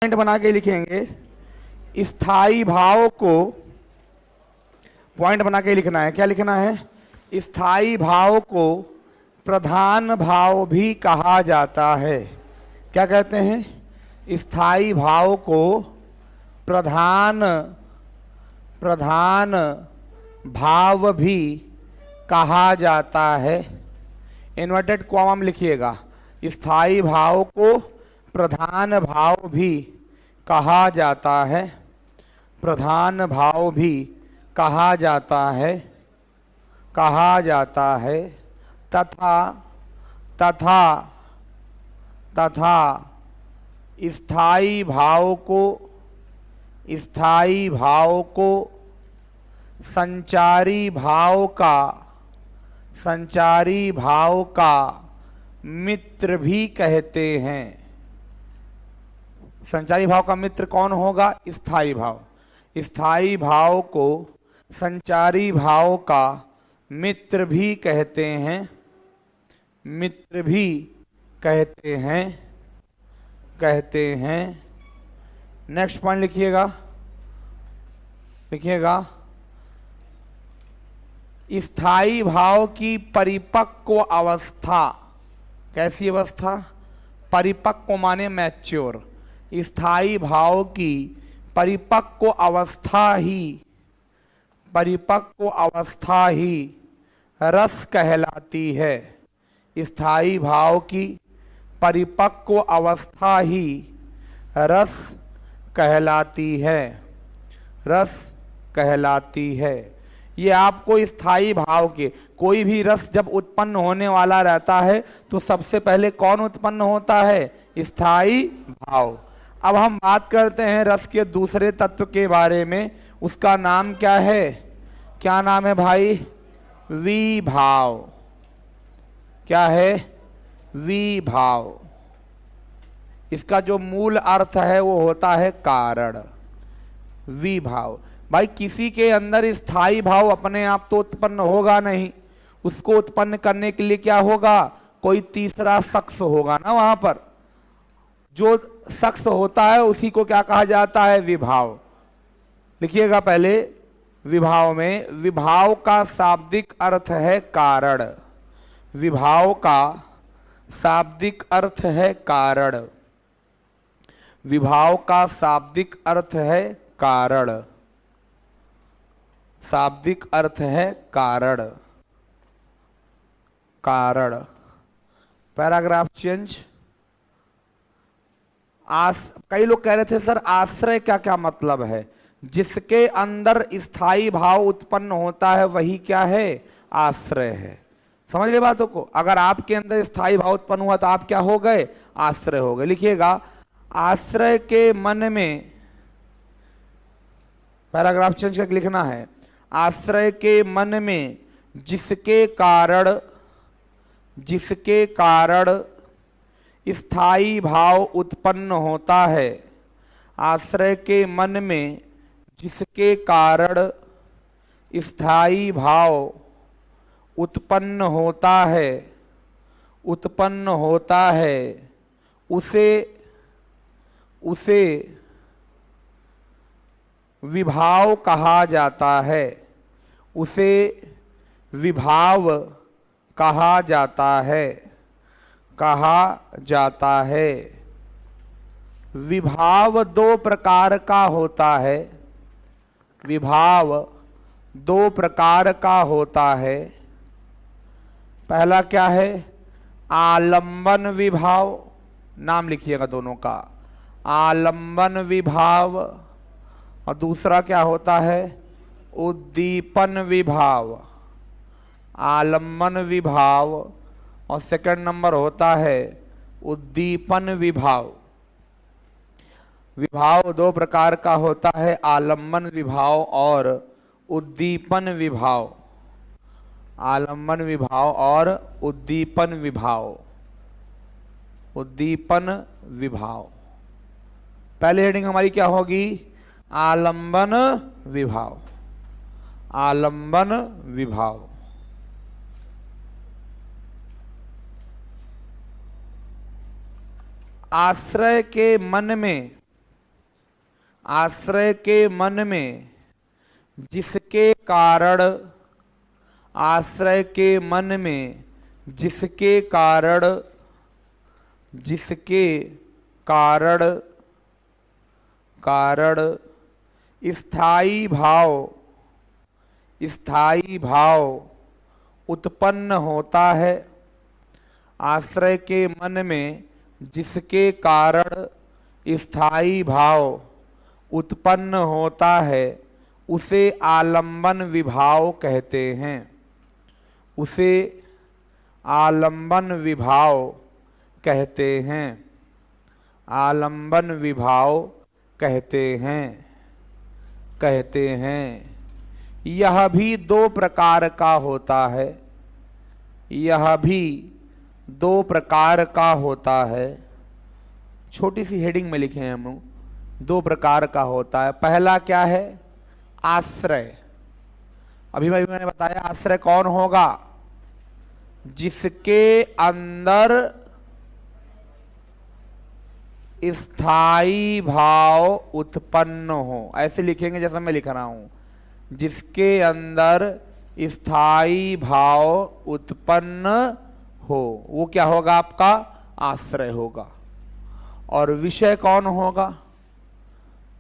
Point बना के लिखेंगे। स्थाई भाव को पॉइंट बना के लिखना है। क्या लिखना है? स्थाई भाव को प्रधान भाव भी कहा जाता है। क्या कहते हैं? स्थाई भाव को प्रधान भाव भी कहा जाता है। इन्वर्टेड कॉमा में लिखिएगा। स्थाई भाव को प्रधान भाव भी कहा जाता है। प्रधान भाव भी कहा जाता है। तथा स्थाई भाव को संचारी भाव का मित्र भी कहते हैं। संचारी भाव का मित्र कौन होगा? स्थाई भाव। स्थाई भाव को संचारी भाव का मित्र भी कहते हैं। नेक्स्ट पॉइंट लिखिएगा। स्थाई भाव की परिपक्व अवस्था। कैसी अवस्था? परिपक्व माने मैच्योर। स्थाई भाव की परिपक्व अवस्था ही रस कहलाती है। स्थाई भाव की परिपक्व अवस्था ही रस कहलाती है। ये आपको स्थाई भाव के कोई भी रस जब उत्पन्न होने वाला रहता है तो सबसे पहले कौन उत्पन्न होता है? स्थाई भाव। अब हम बात करते हैं रस के दूसरे तत्व के बारे में। उसका नाम क्या है? क्या नाम है भाई? विभाव। क्या है? विभाव। इसका जो मूल अर्थ है वो होता है कारण। विभाव। भाई किसी के अंदर स्थाई भाव अपने आप तो उत्पन्न होगा नहीं। उसको उत्पन्न करने के लिए क्या होगा? कोई तीसरा शख्स होगा ना। वहां पर जो शख्स होता है उसी को क्या कहा जाता है? विभाव। लिखिएगा पहले। विभाव में विभाव का शाब्दिक अर्थ है कारण। विभाव का शाब्दिक अर्थ है कारण। विभाव का शाब्दिक अर्थ है कारण। शाब्दिक अर्थ है कारण। Paragraph change. कई लोग कह रहे थे सर आश्रय क्या क्या मतलब है? जिसके अंदर स्थाई भाव उत्पन्न होता है वही क्या है? आश्रय है। समझ गए बातों को? अगर आपके अंदर स्थाई भाव उत्पन्न हुआ तो आप क्या हो गए? आश्रय हो गए। लिखिएगा। आश्रय के मन में, पैराग्राफ चेंज करके लिखना है। आश्रय के मन में जिसके कारण स्थाई भाव उत्पन्न होता है। आश्रय के मन में जिसके कारण स्थाई भाव उत्पन्न होता है उसे विभाव कहा जाता है। उसे विभाव कहा जाता है। विभाव दो प्रकार का होता है। विभाव दो प्रकार का होता है। पहला क्या है? आलंबन विभाव। नाम लिखिएगा दोनों का। आलंबन विभाव। और दूसरा क्या होता है? उद्दीपन विभाव। आलंबन विभाव और सेकंड नंबर होता है उद्दीपन विभाव। विभाव दो प्रकार का होता है। आलंबन विभाव और उद्दीपन विभाव। आलंबन विभाव और उद्दीपन विभाव। पहले हेडिंग हमारी क्या होगी? आलंबन विभाव। आश्रय के मन में आश्रय के मन में जिसके कारण, आश्रय के मन में जिसके कारण, जिसके कारण कारण स्थायी भाव, स्थायी भाव उत्पन्न होता है। आश्रय के मन में जिसके कारण स्थायी भाव उत्पन्न होता है उसे आलंबन विभाव कहते हैं। उसे आलंबन विभाव कहते हैं। आलंबन विभाव कहते हैं, कहते हैं। यह भी दो प्रकार का होता है। यह भी दो प्रकार का होता है। छोटी सी हेडिंग में लिखे हैं हम लोग, दो प्रकार का होता है। पहला क्या है? आश्रय। अभी मैंने बताया आश्रय कौन होगा? जिसके अंदर स्थायी भाव उत्पन्न हो, ऐसे लिखेंगे जैसा मैं लिख रहा हूं। जिसके अंदर स्थायी भाव उत्पन्न हो वो क्या होगा? आपका आश्रय होगा। और विषय कौन होगा?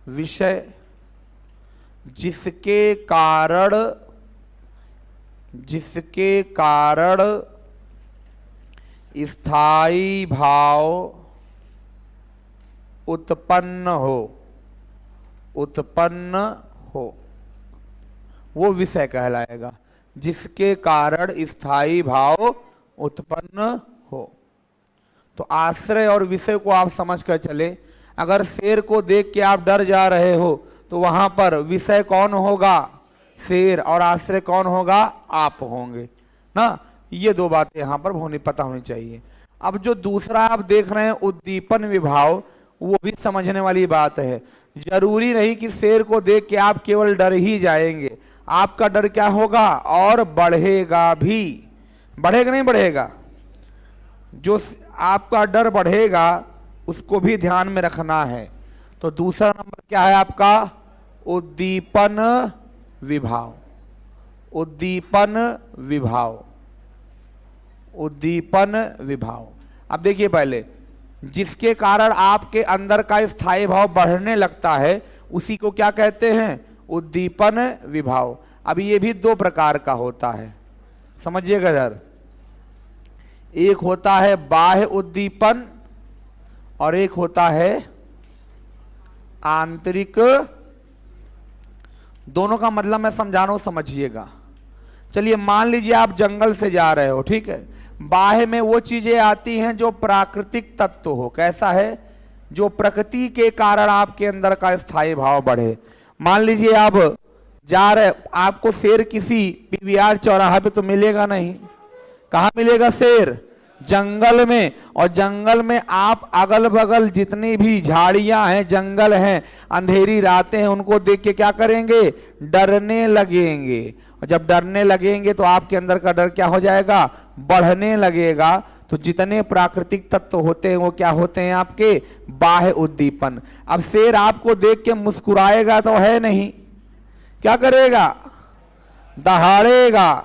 विषय जिसके कारण, जिसके कारण स्थायी भाव उत्पन्न हो, उत्पन्न हो, वो विषय कहलाएगा। जिसके कारण स्थायी भाव उत्पन्न हो। तो आश्रय और विषय को आप समझ कर चले। अगर शेर को देख के आप डर जा रहे हो तो वहां पर विषय कौन होगा? शेर। और आश्रय कौन होगा? आप होंगे ना। ये दो बातें यहां पर होनी, पता होनी चाहिए। अब जो दूसरा आप देख रहे हैं उद्दीपन विभाव, वो भी समझने वाली बात है। जरूरी नहीं कि शेर को देख के आप केवल डर ही जाएंगे। आपका डर क्या होगा? और बढ़ेगा भी। बढ़ेगा नहीं बढ़ेगा? जो आपका डर बढ़ेगा उसको भी ध्यान में रखना है। तो दूसरा नंबर क्या है आपका? उद्दीपन विभाव। उद्दीपन विभाव, उद्दीपन विभाव। अब देखिए पहले, जिसके कारण आपके अंदर का स्थायी भाव बढ़ने लगता है उसी को क्या कहते हैं? उद्दीपन विभाव। अब ये भी दो प्रकार का होता है, समझिएगा इधर। एक होता है बाह्य उद्दीपन और एक होता है आंतरिक। दोनों का मतलब मैं समझा रहा हूं, समझिएगा। चलिए मान लीजिए आप जंगल से जा रहे हो, ठीक है। बाह्य में वो चीजें आती हैं जो प्राकृतिक तत्व हो। कैसा है? जो प्रकृति के कारण आपके अंदर का स्थायी भाव बढ़े। मान लीजिए आप जा रहे, आपको शेर किसी पीवीआर चौराहा पे तो मिलेगा नहीं। कहाँ मिलेगा शेर? जंगल में। और जंगल में आप अगल बगल जितनी भी झाड़ियां हैं, जंगल हैं, अंधेरी रातें हैं, उनको देख के क्या करेंगे? डरने लगेंगे। और जब डरने लगेंगे तो आपके अंदर का डर क्या हो जाएगा? बढ़ने लगेगा। तो जितने प्राकृतिक तत्व होते हैं वो क्या होते हैं? आपके बाह्य उद्दीपन। अब शेर आपको देख के मुस्कुराएगा तो है नहीं, क्या करेगा? दहाड़ेगा।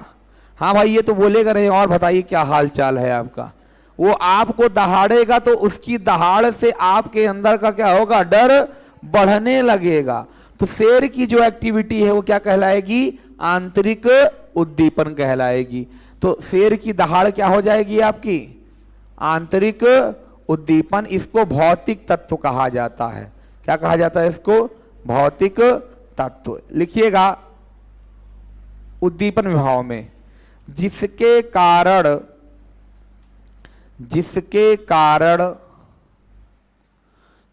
हाँ भाई ये तो बोलेगा नहीं, और बताइए क्या हाल चाल है आपका। वो आपको दहाड़ेगा तो उसकी दहाड़ से आपके अंदर का क्या होगा? डर बढ़ने लगेगा। तो शेर की जो एक्टिविटी है वो क्या कहलाएगी? आंतरिक उद्दीपन कहलाएगी। तो शेर की दहाड़ क्या हो जाएगी आपकी? आंतरिक उद्दीपन। इसको भौतिक तत्व कहा जाता है। क्या कहा जाता है इसको? भौतिक तत्व। लिखिएगा उद्दीपन विभाव में, जिसके कारण, जिसके कारण,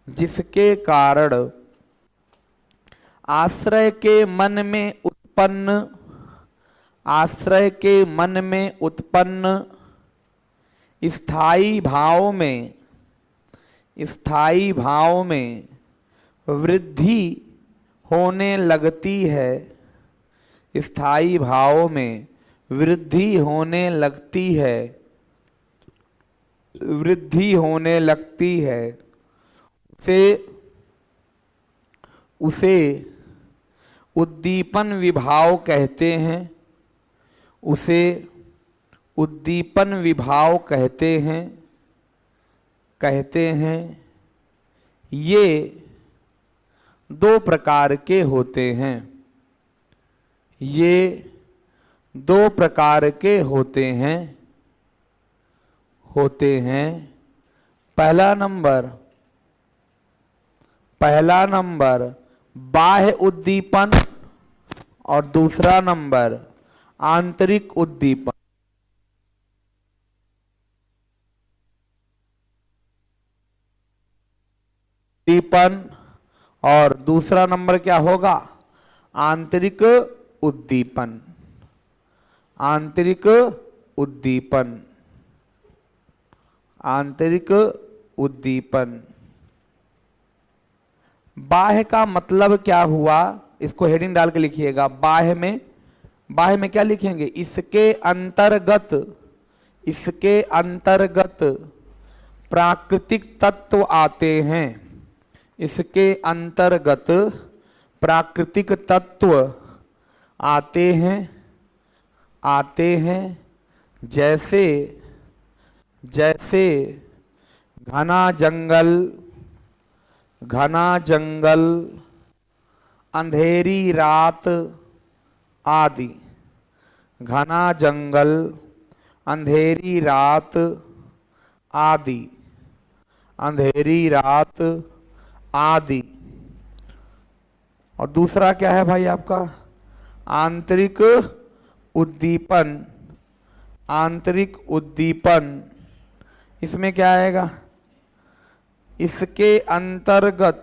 जिसके कारण आश्रय के मन में उत्पन्न, आश्रय के मन में उत्पन्न स्थायी भाव में, स्थायी भाव में वृद्धि होने लगती है। स्थायी भाव में वृद्धि होने लगती है, वृद्धि होने लगती है, से उसे उद्दीपन विभाव कहते हैं, उसे उद्दीपन विभाव कहते हैं, कहते हैं। ये दो प्रकार के होते हैं, ये दो प्रकार के होते हैं, होते हैं। पहला नंबर बाह्य उद्दीपन और दूसरा नंबर आंतरिक उद्दीपन। उद्दीपन और दूसरा नंबर क्या होगा? आंतरिक उद्दीपन, आंतरिक उद्दीपन, आंतरिक उद्दीपन। बाह्य का मतलब क्या हुआ? इसको हेडिंग डाल के लिखिएगा। बाह्य में क्या लिखेंगे? इसके अंतर्गत, इसके अंतर्गत प्राकृतिक तत्व आते हैं, इसके अंतर्गत प्राकृतिक तत्व आते हैं, आते हैं। जैसे जैसे घना जंगल, घना जंगल, अंधेरी रात आदि। घना जंगल, अंधेरी रात आदि, अंधेरी रात आदि। और दूसरा क्या है भाई आपका? आंतरिक उद्दीपन, आंतरिक उद्दीपन। इसमें क्या आएगा? इसके अंतर्गत